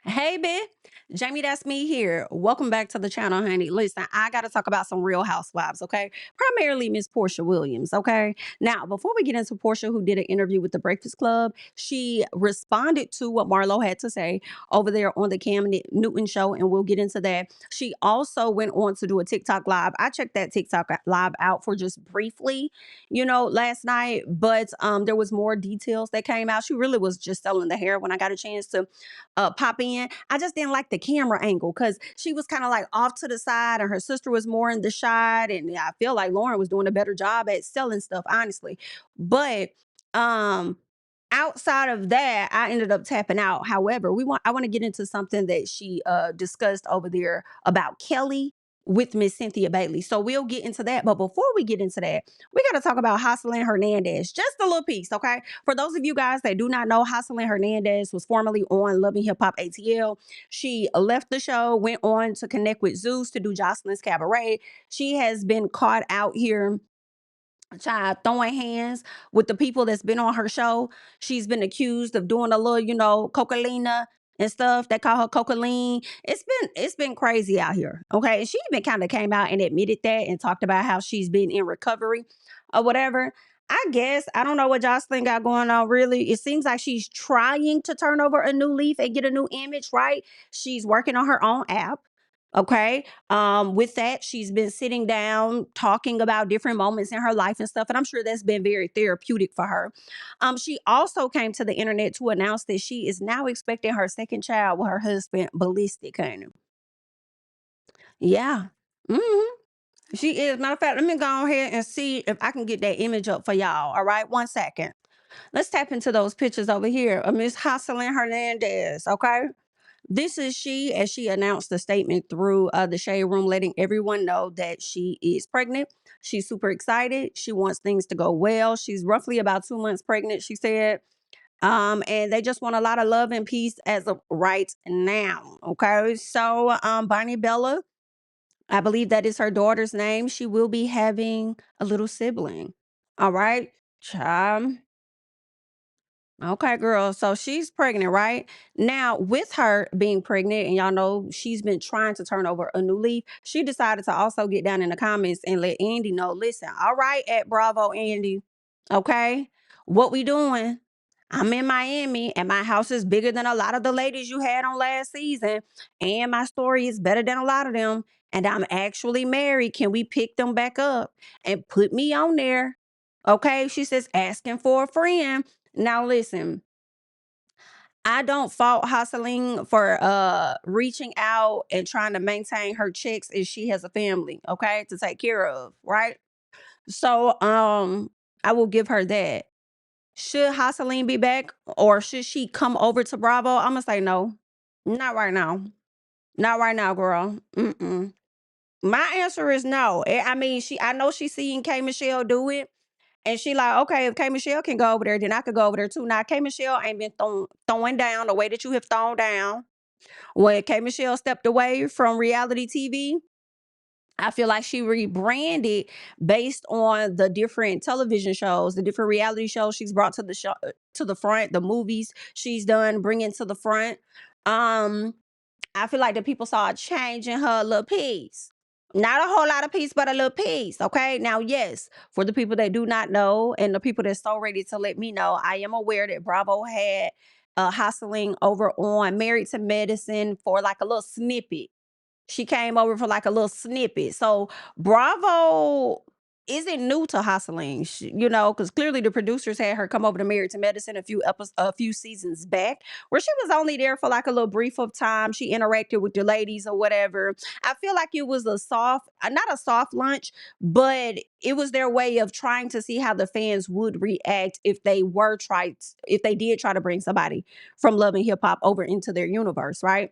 Hey, bitch. Jamie, that's me here. Welcome back to the channel, honey. Listen, I got to talk about some real housewives, okay? Primarily Miss Porsha Williams, okay? Now, before we get into Porsha, who did an interview with the Breakfast Club, she responded to what Marlo had to say over there on the Cam Newton show, and we'll get into that. She also went on to do a TikTok live. I checked that TikTok live out for just briefly, last night, but there was more details that came out. She really was just selling the hair when I got a chance to pop in. I just didn't like the camera angle because she was kind of like off to the side and her sister was more in the shot. And I feel like Lauren was doing a better job at selling stuff, honestly. But um outside of that, I ended up tapping out. However, I want to get into something that she discussed over there about Kelly with Miss Cynthia Bailey. So we'll get into that. But before we get into that, we got to talk about Joseline Hernandez. Just a little piece, okay? For those of you guys that do not know, Joseline Hernandez was formerly on Love and Hip Hop ATL. She left the show, went on to connect with Zeus to do Jocelyn's Cabaret. She has been caught out here, child, throwing hands with the people that's been on her show. She's been accused of doing a little, cocaine and stuff. They call her cocaine. It's been crazy out here. Okay. And she even kind of came out and admitted that and talked about how she's been in recovery or whatever. I guess I don't know what Jocelyn got going on really. It seems like she's trying to turn over a new leaf and get a new image, right? She's working on her own app. Okay. With that, she's been sitting down talking about different moments in her life and stuff, and I'm sure that's been very therapeutic for her. She also came to the internet to announce that she is now expecting her second child with her husband, Ballistic, honey. Yeah. hmm She is. Matter of fact, let me go ahead and see if I can get that image up for y'all. All right, 1 second. Let's tap into those pictures over here of Miss Joseline Hernandez. Okay. This is she, as she announced a statement through the Shade Room, letting everyone know that she is pregnant. She's super excited. She wants things to go well. She's roughly about 2 months pregnant, she said. And they just want a lot of love and peace as of right now. Okay. So, Bonnie Bella, I believe that is her daughter's name. She will be having a little sibling. All right. Child. Okay, girl. So she's pregnant, right? Now, with her being pregnant, and y'all know she's been trying to turn over a new leaf, she decided to also get down in the comments and let Andy know, listen, all right, at Bravo, Andy. Okay. What we doing? I'm in Miami and my house is bigger than a lot of the ladies you had on last season. And my story is better than a lot of them. And I'm actually married. Can we pick them back up and put me on there? Okay. She says, asking for a friend. Now listen, I don't fault Joseline for reaching out and trying to maintain her checks if she has a family, okay, to take care of, right? So I will give her that. Should Joseline be back or should she come over to Bravo? I'm gonna say no. Not right now. Not right now, girl. Mm-mm. My answer is no. I mean, I know she's seeing K Michelle do it. And she like, okay, if K Michelle can go over there, then I could go over there too. Now, K Michelle ain't been throwing down the way that you have thrown down. When K Michelle stepped away from reality TV, I feel like she rebranded based on the different television shows, the different reality shows she's brought to the show to the front, the movies she's done, bringing to the front. Um, I feel like the people saw a change in her little piece. Not a whole lot of piece, but a little piece. Okay. Now, yes, for the people that do not know and the people that's so ready to let me know, I am aware that Bravo had hustling over on Married to Medicine for like a little snippet. She came over for like a little snippet. So Bravo isn't new to hustling, because clearly the producers had her come over to Married to Medicine a few seasons back, where she was only there for like a little brief of time. She interacted with the ladies or whatever. I feel like it was not a soft lunch, but it was their way of trying to see how the fans would react if they did try to bring somebody from Love and Hip Hop over into their universe, right?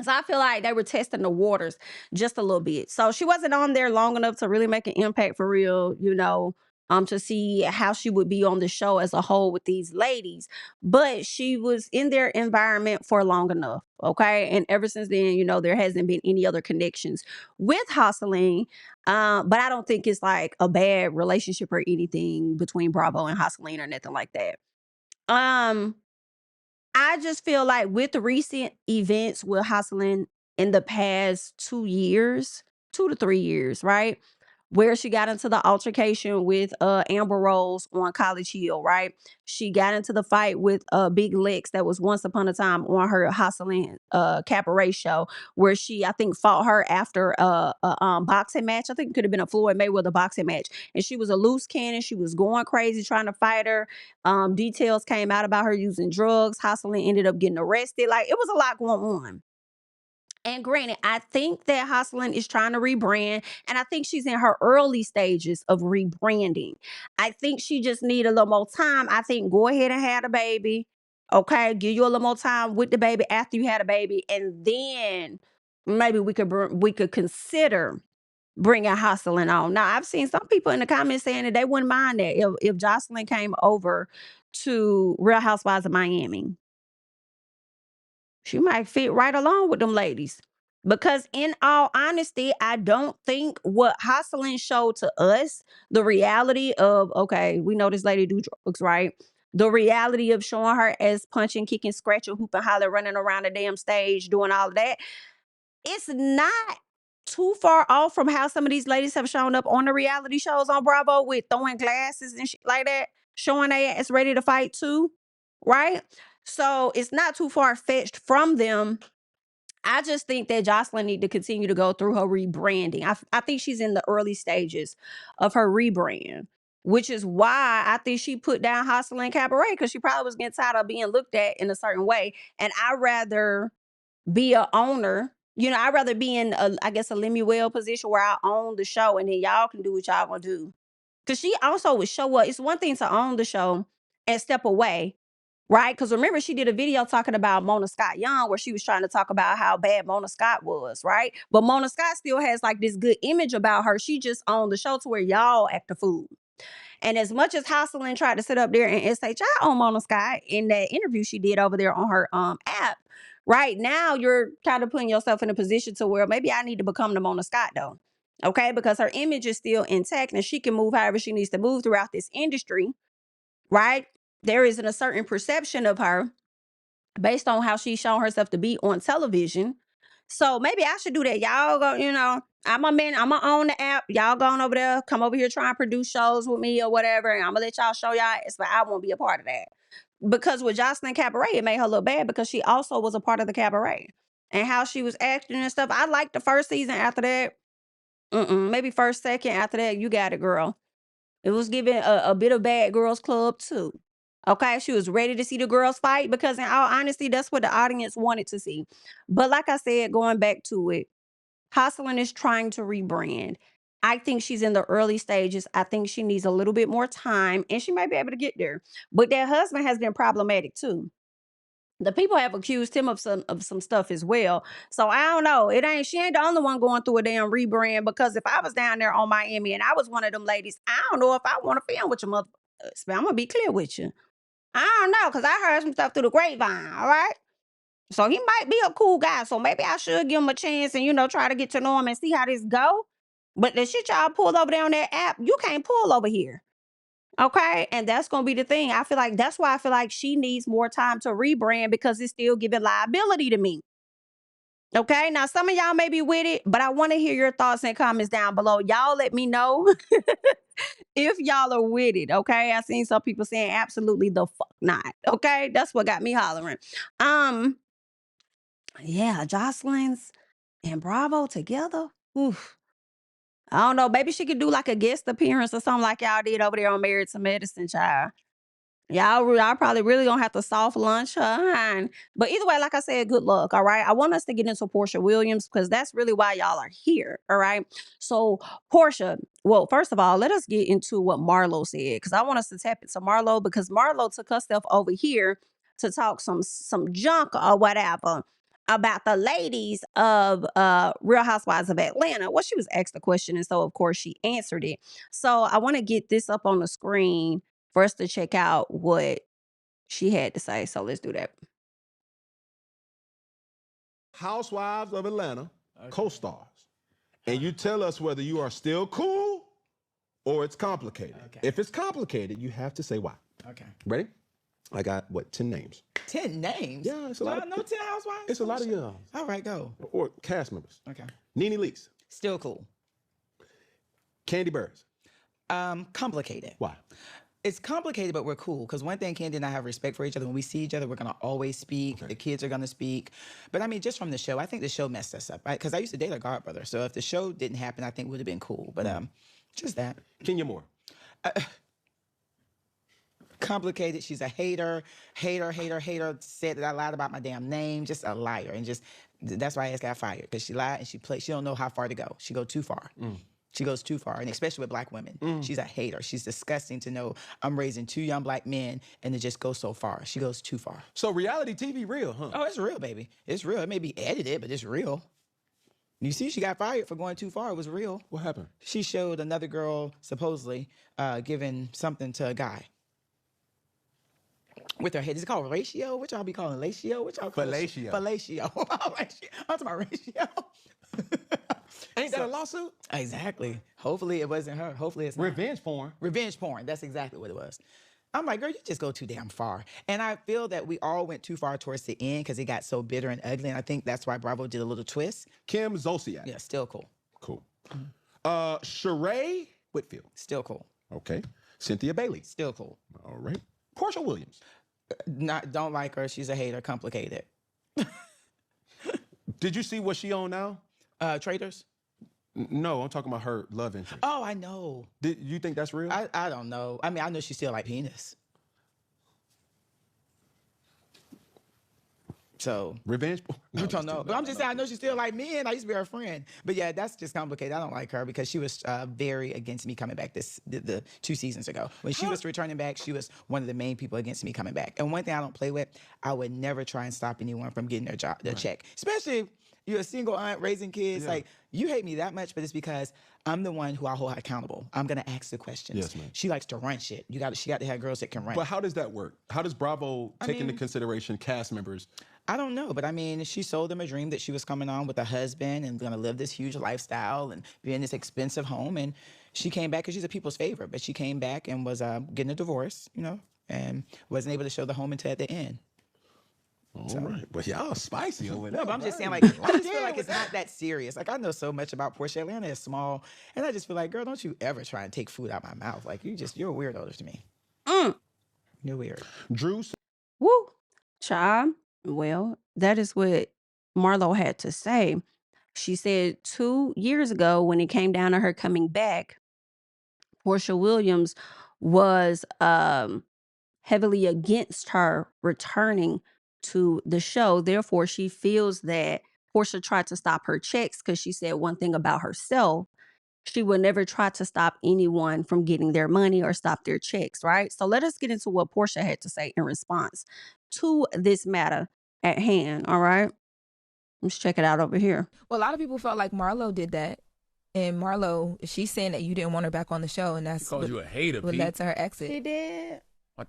So I feel like they were testing the waters just a little bit. So she wasn't on there long enough to really make an impact for real, to see how she would be on the show as a whole with these ladies. But she was in their environment for long enough. Okay. And ever since then, there hasn't been any other connections with Joseline. But I don't think it's like a bad relationship or anything between Bravo and Joseline or nothing like that. Um, I just feel like with the recent events with Joseline in the past 2 years, 2 to 3 years, right? Where she got into the altercation with Amber Rose on College Hill, right? She got into the fight with Big Lex that was once upon a time on her Joseline cabaret show, where she, I think, fought her after a boxing match. I think it could have been a Floyd Mayweather boxing match. And she was a loose cannon. She was going crazy trying to fight her. Details came out about her using drugs. Joseline ended up getting arrested. Like, it was a lot going on. And granted, I think that Joseline is trying to rebrand, and I think she's in her early stages of rebranding. I think she just need a little more time. I think go ahead and have a baby. Okay, give you a little more time with the baby after you had a baby, and then maybe we could consider bringing Joseline on. Now, I've seen some people in the comments saying that they wouldn't mind that if Joseline came over to Real Housewives of Miami. She might fit right along with them ladies. Because in all honesty, I don't think what Joseline showed to us, the reality of, okay, we know this lady do drugs, right? The reality of showing her as punching, kicking, scratching, hooping, hollering, running around the damn stage, doing all of that. It's not too far off from how some of these ladies have shown up on the reality shows on Bravo with throwing glasses and shit like that, showing their ass ready to fight too, right? So it's not too far fetched from them. I just think that Joseline need to continue to go through her rebranding. I think she's in the early stages of her rebrand, which is why I think she put down Joseline Cabaret, because she probably was getting tired of being looked at in a certain way. And I'd rather be a owner. You know, I'd rather be in I guess a Lemuel position where I own the show and then y'all can do what y'all want to do. Because she also would show up. It's one thing to own the show and step away, right? Because remember, she did a video talking about Mona Scott Young, where she was trying to talk about how bad Mona Scott was, right? But Mona Scott still has like this good image about her. She just owned the show to where y'all act the fool. And as much as Joseline tried to sit up there and SHI on Mona Scott in that interview she did over there on her app, right now you're kind of putting yourself in a position to where maybe I need to become the Mona Scott though. Okay, because her image is still intact and she can move however she needs to move throughout this industry, right? There isn't a certain perception of her based on how she's shown herself to be on television. So maybe I should do that. Y'all go, you know, I'm gonna own the app. Y'all going over there, come over here, try and produce shows with me or whatever. And I'm gonna let y'all show y'all. But I won't be a part of that. Because with Joseline Cabaret, it made her look bad because she also was a part of the cabaret. And how she was acting and stuff. I liked the first season. After that, maybe first, second. After that, you got it, girl. It was giving a bit of Bad Girls Club too. Okay, she was ready to see the girls fight because, in all honesty, that's what the audience wanted to see. But like I said, going back to it, Joseline is trying to rebrand. I think she's in the early stages. I think she needs a little bit more time, and she might be able to get there. But that husband has been problematic too. The people have accused him of some stuff as well. So I don't know. She ain't the only one going through a damn rebrand, because if I was down there on Miami and I was one of them ladies, I don't know if I want to film with your mother. I'm gonna be clear with you. I don't know, because I heard some stuff through the grapevine. All right. So he might be a cool guy. So maybe I should give him a chance and, try to get to know him and see how this go. But the shit y'all pulled over there on that app, you can't pull over here. Okay. And that's going to be the thing. I feel like that's why I feel like she needs more time to rebrand, because it's still giving liability to me. Okay. Now, some of y'all may be with it, but I want to hear your thoughts and comments down below. Y'all let me know if y'all are with it. Okay. I seen some people saying absolutely the fuck not. Okay. That's what got me hollering. Yeah, Joseline's and Bravo together. Oof. I don't know. Maybe she could do like a guest appearance or something like y'all did over there on Married to Medicine, child. Y'all probably really gonna have to soft launch her. But either way, like I said, good luck. All right. I want us to get into Porsha Williams, because that's really why y'all are here. All right. So Porsha, well, first of all, let us get into what Marlo said, because I want us to tap into Marlo, because Marlo took herself over here to talk some junk or whatever about the ladies of Real Housewives of Atlanta. Well, she was asked the question, and so of course she answered it. So I want to get this up on the screen for us to check out what she had to say. So let's do that. Housewives of Atlanta co-stars. And you tell us whether you are still cool or it's complicated. Okay. If it's complicated, you have to say why. Okay. Ready? I got, what, 10 names. 10 names? Yeah, it's a lot. I know 10 housewives? It's a lot of y'all. All right, go. Or cast members. Okay. Nene Leakes. Still cool. Kandi Burruss. Complicated. Why? It's complicated, but we're cool. Because one thing, Kandi and I have respect for each other. When we see each other, we're going to always speak. Okay. The kids are going to speak. But I mean, just from the show, I think the show messed us up, right? Because I used to date her godbrother. So if the show didn't happen, I think it would have been cool. But just that. Kenya Moore. Complicated. She's a hater. Said that I lied about my damn name. Just a liar. And just, that's why I got fired. Because she lied and she don't know how far to go. She go too far. She goes too far, and especially with black women. She's a hater. She's disgusting to know I'm raising 2 young black men and to just go so far. She goes too far. So reality TV real, huh? Oh, it's real, baby. It's real. It may be edited, but it's real. You see, she got fired for going too far. It was real. What happened? She showed another girl, supposedly, giving something to a guy. With her head. Is it called ratio? What y'all be calling ratio? What y'all call Fellatio. Fellatio. I'm talking about ratio. Ain't that a lawsuit? Exactly. Hopefully it wasn't her. Hopefully it's not. Revenge porn. Revenge porn. That's exactly what it was. I'm like, girl, you just go too damn far. And I feel that we all went too far towards the end because it got so bitter and ugly. And I think that's why Bravo did a little twist. Kim Zolciak. Yeah, still cool. Cool. Sheree Whitfield. Still cool. Okay. Cynthia Bailey. Still cool. All right. Porsha Williams. Don't like her. She's a hater. Complicated. Did you see what she on now? Traitors? No, I'm talking about her love interest. Oh, I know. Did you think that's real? I don't know. I mean, I know she still like penis. So revenge? No, I don't know. But I'm just saying, I know she still like me, and I used to be her friend. But yeah, that's just complicated. I don't like her because she was very against me coming back the 2 seasons ago. When she was returning back, she was one of the main people against me coming back. And one thing I don't play with, I would never try and stop anyone from getting their check. Especially if you're a single aunt raising kids. Yeah. Like, you hate me that much, but it's because I'm the one who I hold accountable. I'm gonna ask the questions. Yes, man. She likes to run shit. She got to have girls that can run. But how does that work? How does Bravo take into consideration cast members? I don't know, but I mean, she sold them a dream that she was coming on with a husband and gonna live this huge lifestyle and be in this expensive home. And she came back because she's a people's favorite, but she came back and was getting a divorce, you know, and wasn't able to show the home until at the end. All right. But y'all spicy over there. No, but I'm just saying, like, I just feel like it's not that serious. Like, I know so much about Porsha. Atlanta is small. And I just feel like, girl, don't you ever try and take food out my mouth. Like, you're a weirdo to me. You're weird. Drew. Woo. Child. Well, that is what Marlo had to say. She said 2 years ago when it came down to her coming back, Porsha Williams was heavily against her returning to the show. Therefore, she feels that Porsha tried to stop her checks because she said one thing about herself. She would never try to stop anyone from getting their money or stop their checks, right? So let us get into what Porsha had to say in response to this matter at hand, all right? Let's check it out over here. Well, a lot of people felt like Marlo did that. And Marlo, she's saying that you didn't want her back on the show, and that's what you a hater, what led to her exit. She did.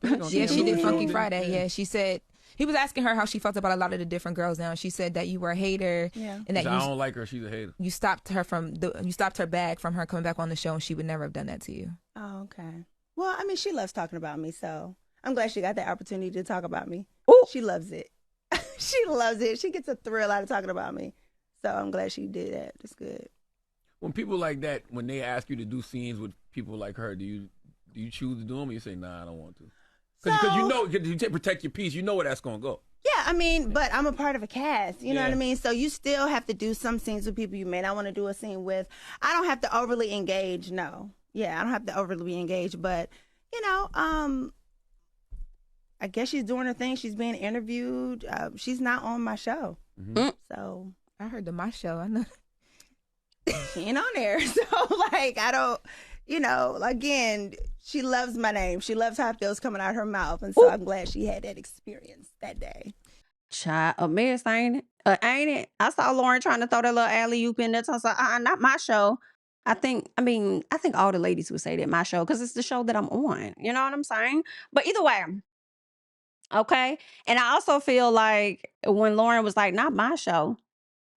Yeah, she did Funky Friday. Yeah, she said he was asking her how she felt about a lot of the different girls now. And she said that you were a hater. Yeah. And that I don't like her. She's a hater. You stopped her bag from her coming back on the show, and she would never have done that to you. Oh, okay. Well, I mean, she loves talking about me, so I'm glad she got the opportunity to talk about me. Ooh. She loves it. She loves it. She gets a thrill out of talking about me. So I'm glad she did that. That's good. When people like that, when they ask you to do scenes with people like her, do you choose to do them, or you say, nah, I don't want to? Because you know, you protect your peace. You know where that's going to go. Yeah, I mean, but I'm a part of a cast. You know what I mean? So you still have to do some scenes with people you may not want to do a scene with. I don't have to overly engage, no. Yeah, I don't have to overly engage. But, you know, I guess she's doing her thing. She's being interviewed. She's not on my show. Mm-hmm. So I heard my show. I know. She ain't on there. So, like, I don't, you know, again, she loves my name. She loves how it feels coming out her mouth. And so I'm glad she had that experience that day. Child, a mess, ain't it? Ain't it? I saw Lauren trying to throw that little alley-oop in there. So I was like, not my show. I think all the ladies would say that my show because it's the show that I'm on. You know what I'm saying? But either way, okay? And I also feel like when Lauren was like, not my show,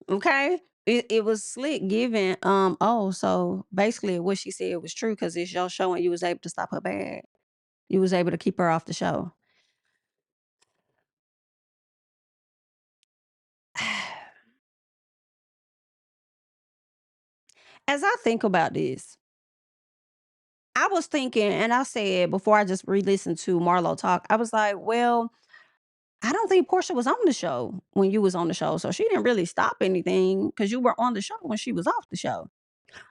okay? It was slick giving, so basically what she said was true because it's your show and you was able to stop her bag. You was able to keep her off the show. As I think about this, I was thinking, and I said before I just re-listened to Marlo talk, I was like, well, I don't think Porsha was on the show when you was on the show. So she didn't really stop anything because you were on the show when she was off the show.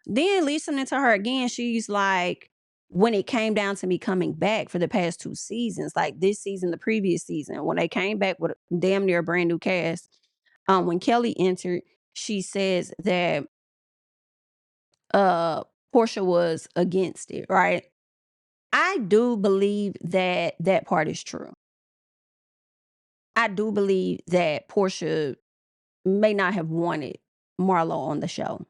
Then listening to her again, she's like, when it came down to me coming back for the past 2 seasons, like this season, the previous season, when they came back with damn near a brand new cast, when Kelly entered, she says that Porsha was against it, right? I do believe that that part is true. I do believe that Porsha may not have wanted Marlo on the show.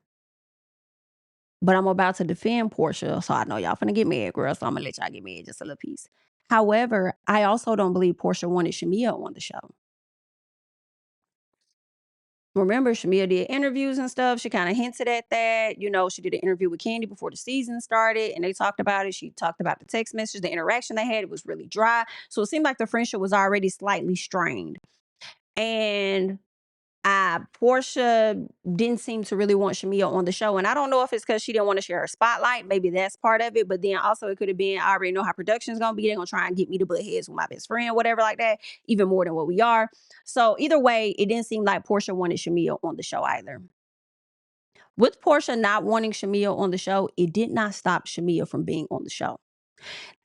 But I'm about to defend Porsha, so I know y'all finna get mad, girl, so I'm gonna let y'all get mad just a little piece. However, I also don't believe Porsha wanted Shamia on the show. Remember, Shamia did interviews and stuff. She kind of hinted at that. You know, she did an interview with Kandi before the season started, and they talked about it. She talked about the text message, the interaction they had. It was really dry. So it seemed like the friendship was already slightly strained. And Porsha didn't seem to really want Shamia on the show. And I don't know if it's because she didn't want to share her spotlight. Maybe that's part of it. But then also it could have been, I already know how production's going to be. They're going to try and get me to butt heads with my best friend, whatever like that, even more than what we are. So either way, it didn't seem like Porsha wanted Shamia on the show either. With Porsha not wanting Shamia on the show, it did not stop Shamia from being on the show.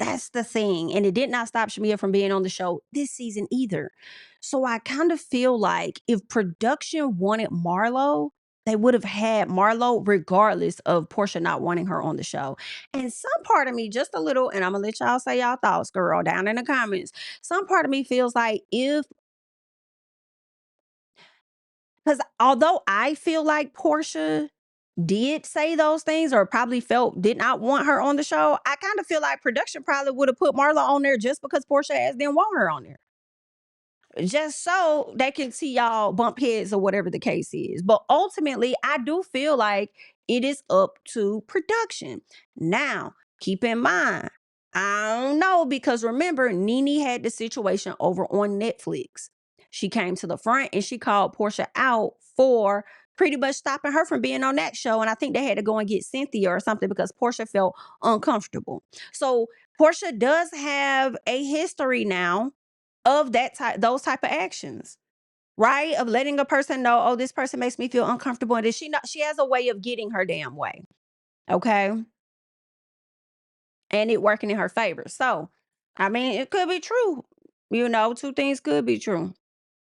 That's the thing. And it did not stop Shamia from being on the show this season either. So I kind of feel like if production wanted Marlo, they would have had Marlo regardless of Porsha not wanting her on the show. And some part of me, just a little, and I'm going to let y'all say y'all thoughts, girl, down in the comments. Some part of me feels like because although I feel like Porsha did say those things or probably did not want her on the show, I kind of feel like production probably would have put Marlo on there just because Porsha ass didn't want her on there. Just so they can see y'all bump heads or whatever the case is. But ultimately, I do feel like it is up to production. Now, keep in mind, I don't know, because remember, Nene had the situation over on Netflix. She came to the front and she called Porsha out for pretty much stopping her from being on that show. And I think they had to go and get Cynthia or something because Porsha felt uncomfortable. So Porsha does have a history now of those type of actions, right? Of letting a person know, oh, this person makes me feel uncomfortable. And she has a way of getting her damn way. Okay. And it working in her favor. So, I mean, it could be true. You know, 2 things could be true.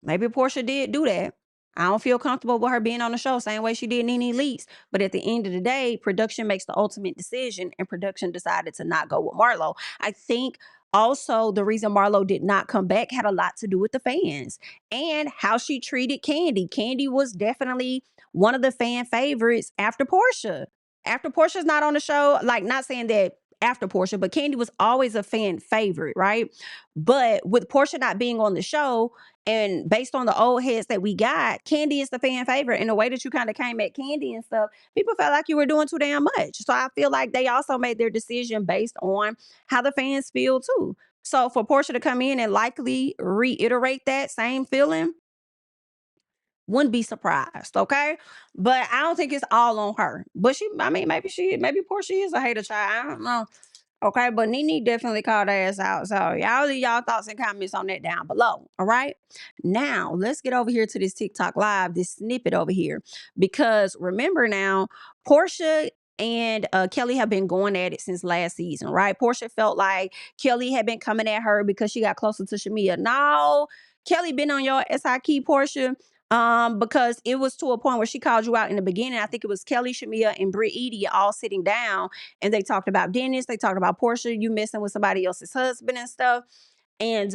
Maybe Porsha did do that. I don't feel comfortable with her being on the show, same way she did Nene Leakes. But at the end of the day, production makes the ultimate decision, and production decided to not go with Marlo. I think also the reason Marlo did not come back had a lot to do with the fans and how she treated Kandi. Kandi was definitely one of the fan favorites after Porsha. After Porsha's not on the show, like not saying that after Porsha, but Kandi was always a fan favorite, right? But with Porsha not being on the show, and based on the old heads that we got, Kandi is the fan favorite. And the way that you kind of came at Kandi and stuff, people felt like you were doing too damn much. So I feel like they also made their decision based on how the fans feel too. So for Porsha to come in and likely reiterate that same feeling, wouldn't be surprised, okay? But I don't think it's all on her. But maybe Porsha is a hater child. I don't know. Okay, but Nene definitely called her ass out. So y'all leave y'all thoughts and comments on that down below. All right. Now let's get over here to this TikTok live, this snippet over here. Because remember now, Porsha and Kelly have been going at it since last season, right? Porsha felt like Kelly had been coming at her because she got closer to Shamia. No, Kelly been on your SI key, Porsha. Because it was to a point where she called you out in the beginning. I think it was Kelly, Shamia, and Britt Edie all sitting down, and they talked about Dennis. They talked about Porsha, you messing with somebody else's husband and stuff. And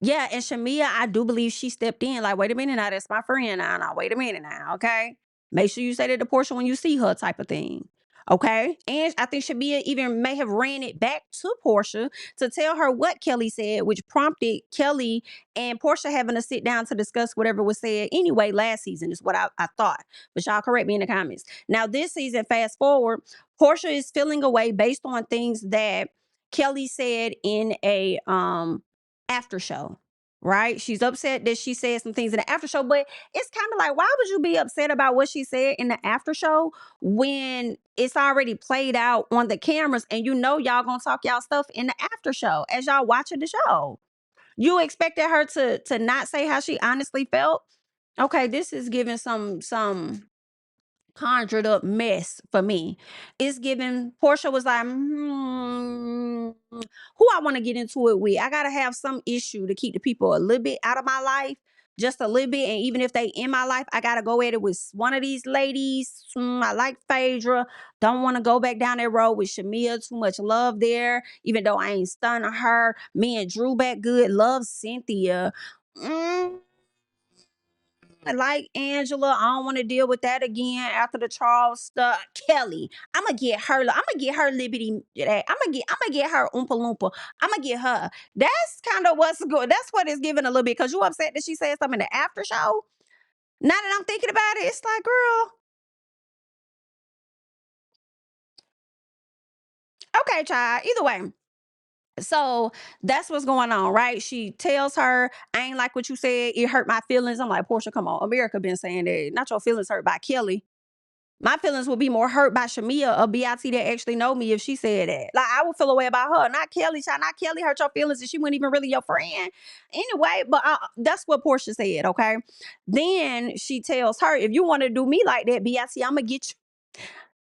yeah, and Shamia, I do believe she stepped in. Like, wait a minute, now that's my friend. Now, wait a minute, now, okay? Make sure you say that to Porsha when you see her, type of thing. Okay, and I think Shamia even may have ran it back to Porsha to tell her what Kelly said, which prompted Kelly and Porsha having to sit down to discuss whatever was said anyway last season, is what I thought. But y'all correct me in the comments. Now, this season, fast forward, Porsha is feeling away based on things that Kelly said in a after show. right? She's upset that she said some things in the after show, but it's kind of like, why would you be upset about what she said in the after show when it's already played out on the cameras and you know y'all gonna talk y'all stuff in the after show as y'all watching the show? You expected her to not say how she honestly felt? Okay, this is giving some conjured up mess for me. It's giving, Porsha was like, who I want to get into it with. I gotta have some issue to keep the people a little bit out of my life, just a little bit. And even if they in my life, I gotta go at it with one of these ladies. I like Phaedra. Don't want to go back down that road with Shamia. Too much love there. Even though I ain't stunning her. Me and Drew back good. Love Cynthia. Like Angela, I don't want to deal with that again after the Charles stuff. Kelly, I'm gonna get her liberty. I'm gonna get her Oompa Loompa. I'm gonna get her. That's kind of what's good. That's what it's giving a little bit, because you upset that she said something in the after show. Now that I'm thinking about it, it's like, girl, okay, child. Either way. So that's what's going on, right? She tells her, I ain't like what you said. It hurt my feelings. I'm like, Porsha, come on. America been saying that. Not your feelings hurt by Kelly. My feelings would be more hurt by Shamia or BIT that actually know me if she said that. Like, I would feel away about her, not Kelly. Child, not Kelly hurt your feelings and she wasn't even really your friend. Anyway, but that's what Porsha said, okay? Then she tells her, if you want to do me like that, BIT, I'm going to get you.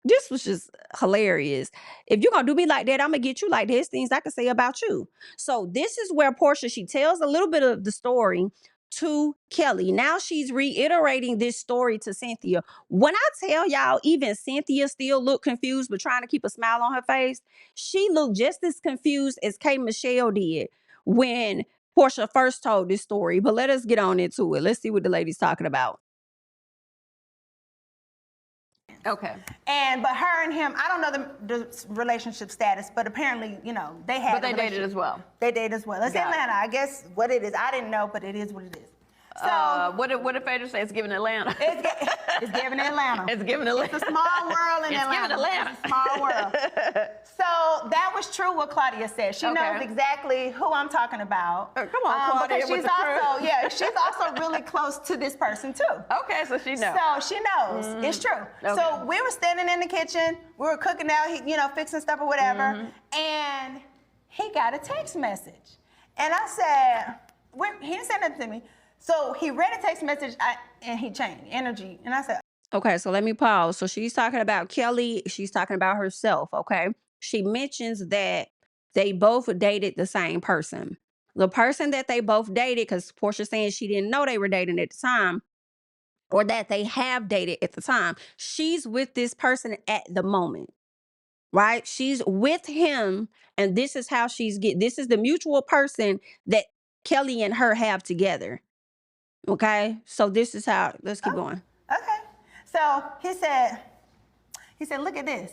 This was just hilarious. If you're going to do me like that, I'm going to get you like this. Things I can say about you. So this is where Porsha, she tells a little bit of the story to Kelly. Now she's reiterating this story to Cynthia. When I tell y'all, even Cynthia still looked confused, but trying to keep a smile on her face. She looked just as confused as K. Michelle did when Porsha first told this story. But let us get on into it. Let's see what the lady's talking about. Okay. But her and him, I don't know the relationship status, but apparently, you know, they had. But they dated as well. They dated as well. It's Got Atlanta. I guess what it is. I didn't know, but it is what it is. So what did Phaedra say? It's giving Atlanta. It's giving Atlanta. It's giving Atlanta. It's a small world in It's Atlanta. giving Atlanta. It's a small world. So that was true what Claudia said. She knows exactly who I'm talking about. Come on, Claudia. Because she's also, she's also really close to this person too. Okay, so she knows. So she knows. It's true. Okay. So we were standing in the kitchen. We were cooking out, fixing stuff or whatever. And he got a text message. And I said, he didn't say nothing to me. So he read a text message and he changed energy. And I said, okay, so let me pause. So she's talking about Kelly. She's talking about herself, okay? She mentions that they both dated the same person. The person that they both dated, because Porsha saying she didn't know they were dating at the time, or that they have dated at the time. She's with this person at the moment, right? She's with him, and this is how this is the mutual person that Kelly and her have together. Okay, so this is how, let's keep going. Okay. So he said, look at this.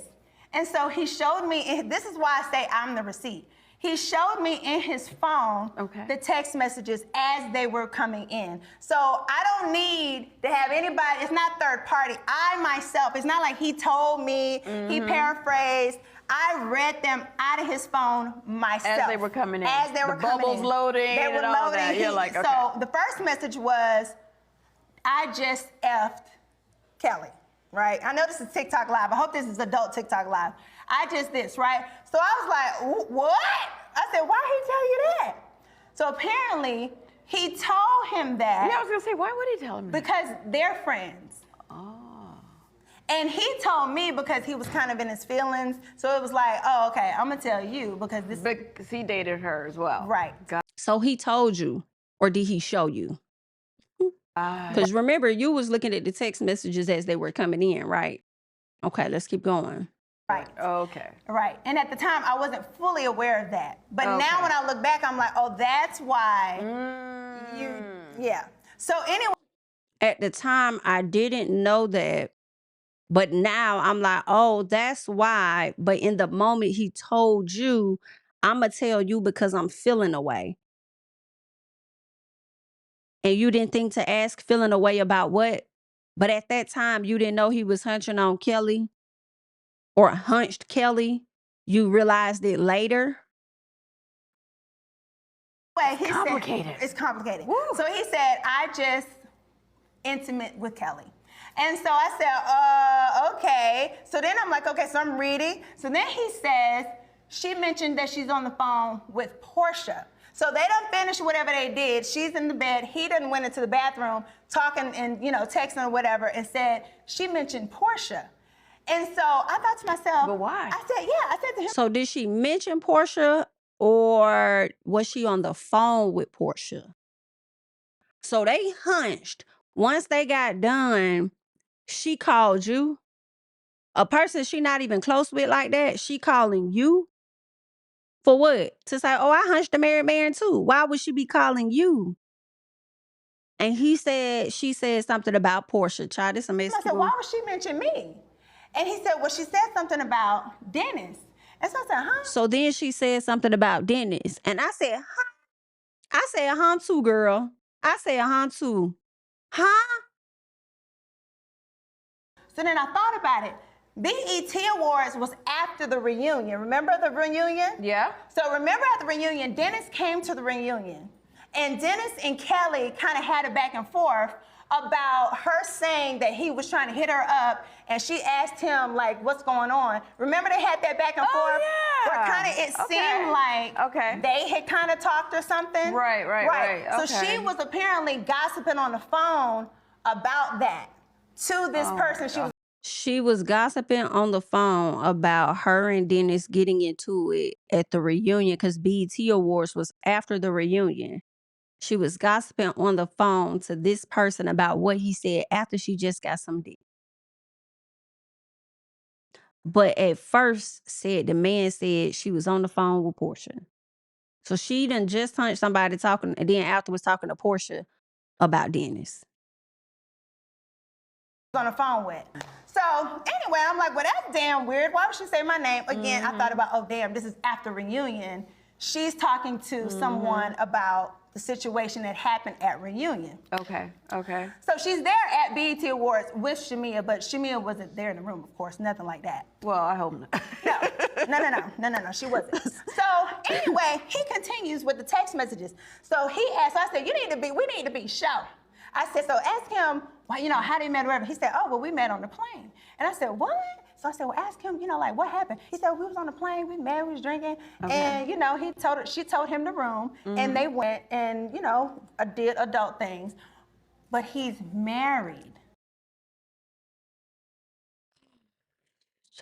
And so he showed me, this is why I say I'm the receipt. He showed me in his phone the text messages as they were coming in. So I don't need to have anybody, it's not third party. I myself, it's not like he told me, he paraphrased. I read them out of his phone myself. As they were coming in. As they were coming in. Bubbles loading They were and all loading. that. You're like, okay. So the first message was, I just effed Kelly, right? I know this is TikTok Live. I hope this is adult TikTok Live. I just this, right? So I was like, what? I said, why did he tell you that? So apparently, he told him that. Yeah, I was going to say, why would he tell him that? Because they're friends. Oh. And he told me because he was kind of in his feelings. So it was like, oh, okay, I'm going to tell you because this. Because he dated her as well. Right. So he told you, or did he show you? Because remember, you was looking at the text messages as they were coming in, right? Okay, let's keep going. Right. Okay. Right. And at the time, I wasn't fully aware of that. But now when I look back, I'm like, oh, that's why yeah. So anyway. At the time, I didn't know that. But now I'm like, oh, that's why. But in the moment he told you, I'm going to tell you because I'm feeling away. And you didn't think to ask feeling away about what? But at that time, you didn't know he was hunching on Kelly or hunched Kelly. You realized it later. Anyway, he Complicated. said, it's complicated. Woo. So he said, I just intimate with Kelly. And so I said, okay. So then I'm like, okay, so I'm reading. So then he says, she mentioned that she's on the phone with Porsha. So they done finished whatever they did. She's in the bed. He done went into the bathroom talking and, texting or whatever and said, she mentioned Porsha. And so I thought to myself, But why? I said to him. So did she mention Porsha or was she on the phone with Porsha? So they hunched. Once they got done, she called you. A person she not even close with like that, she calling you for what? To say, oh, I hunched a married man too. Why would she be calling you? And she said something about Porsha. Child, this a mess. I said, why would she mention me? And he said, well, she said something about Dennis. And so I said, huh? So then she said something about Dennis. And I said, huh? I said, huh too, girl. I said, huh too. Huh? So then I thought about it. BET Awards was after the reunion. Remember the reunion? Yeah. So remember at the reunion, Dennis came to the reunion. And Dennis and Kelly kind of had a back and forth about her saying that he was trying to hit her up, and she asked him, like, what's going on? Remember they had that back and forth? Yeah. Where kind of it seemed like they had kind of talked or something? Right. So she was apparently gossiping on the phone about that to this person. She was gossiping on the phone about her and Dennis getting into it at the reunion because BET Awards was after the reunion. She was gossiping on the phone to this person about what he said after she just got some dick. But at first the man said she was on the phone with Porsha. So she done just hunched somebody talking and then afterwards talking to Porsha about Dennis. On the phone with. So anyway, I'm like, well, that's damn weird. Why would she say my name? Again, I thought about, oh, damn, this is after reunion. She's talking to someone about the situation that happened at reunion. Okay. So she's there at BET Awards with Shamia, but Shamia wasn't there in the room, of course, nothing like that. Well, I hope not. No, she wasn't. So anyway, he continues with the text messages. So he asked, I said, we need to be sure. I said, so ask him, well, how they met or whatever. He said, oh, well, we met on the plane. And I said, what? So I said, well, ask him, like, what happened? He said, we was on the plane, we met, we was drinking. And, she told him the room, and they went and, did adult things. But he's married.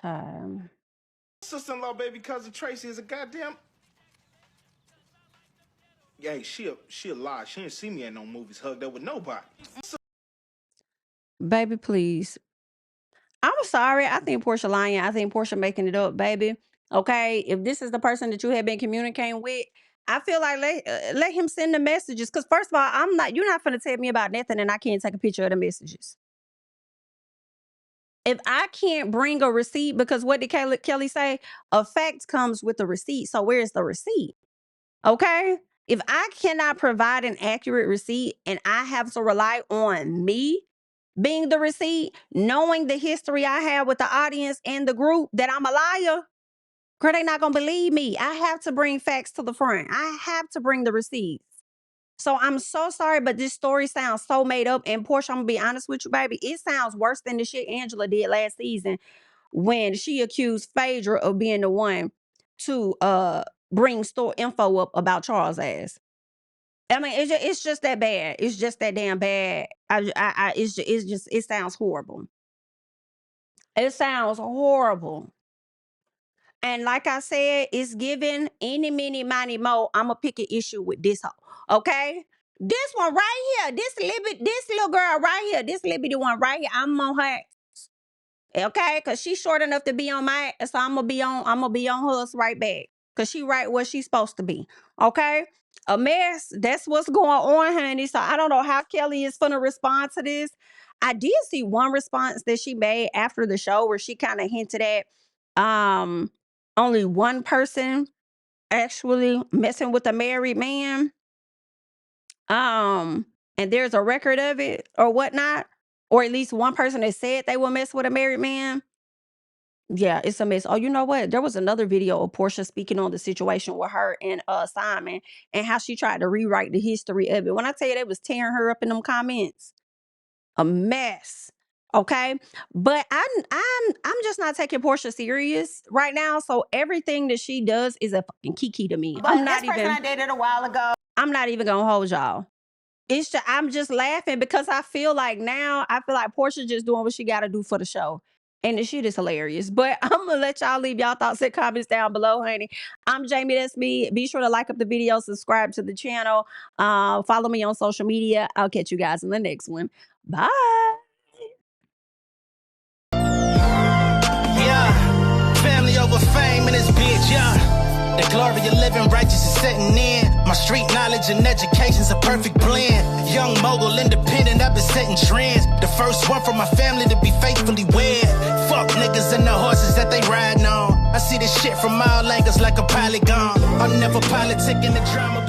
Child. Sister-in-law, baby cousin Tracy is a goddamn... Yeah, she a lie. She didn't see me at no movies hugged up with nobody. Baby, please. I'm sorry. I think Porsha lying. I think Porsha making it up, baby. Okay, if this is the person that you have been communicating with, I feel like let him send the messages. Because first of all, you're not finna tell me about nothing and I can't take a picture of the messages. If I can't bring a receipt, because what did Kelly say? A fact comes with the receipt. So where's the receipt? Okay? If I cannot provide an accurate receipt and I have to rely on me being the receipt, knowing the history I have with the audience and the group that I'm a liar, girl, they not gonna believe me. I have to bring facts to the front. I have to bring the receipts. So I'm so sorry, but this story sounds so made up. And Porsha, I'm gonna be honest with you, baby. It sounds worse than the shit Angela did last season when she accused Phaedra of being the one to bring store info up about Charles' ass. I mean, it's just that bad. It's just that damn bad. It sounds horrible. It sounds horrible. And like I said, it's given any, mini, miny, mo. I'ma pick an issue with this hoe. Okay? This one right here, this little girl right here, this little bitty one right here, I'm on her. Okay? Cause she's short enough to be on my, so I'ma be on hers right back. Cause she right where she's supposed to be. Okay? A mess. That's what's going on, honey. So I don't know how Kelly is gonna respond to this. I did see one response that she made after the show where she kind of hinted at only one person actually messing with a married man. And there's a record of it or whatnot, or at least one person that said they will mess with a married man. Yeah, it's a mess. Oh, you know what? There was another video of Porsha speaking on the situation with her and Simon and how she tried to rewrite the history of it. When I tell you they was tearing her up in them comments, a mess. Okay, but I'm just not taking Porsha serious right now. So everything that she does is a fucking kiki to me. But this person I dated a while ago. I'm not even gonna hold y'all. It's just, I'm just laughing because I feel like Porsha just doing what she got to do for the show. And the shit is hilarious. But I'm going to let y'all leave y'all thoughts and comments down below, honey. I'm Jamie, that's me. Be sure to like up the video, subscribe to the channel, follow me on social media. I'll catch you guys in the next one. Bye. Yeah, family over fame in this bitch, yeah. The glory of living righteous is setting in. My street knowledge and education's a perfect blend. Young mogul, independent, I've been setting trends. The first one from my family to be faithfully wed. Fuck niggas and the horses that they riding on. I see this shit from all angles like a polygon. I'm never politicking the drama.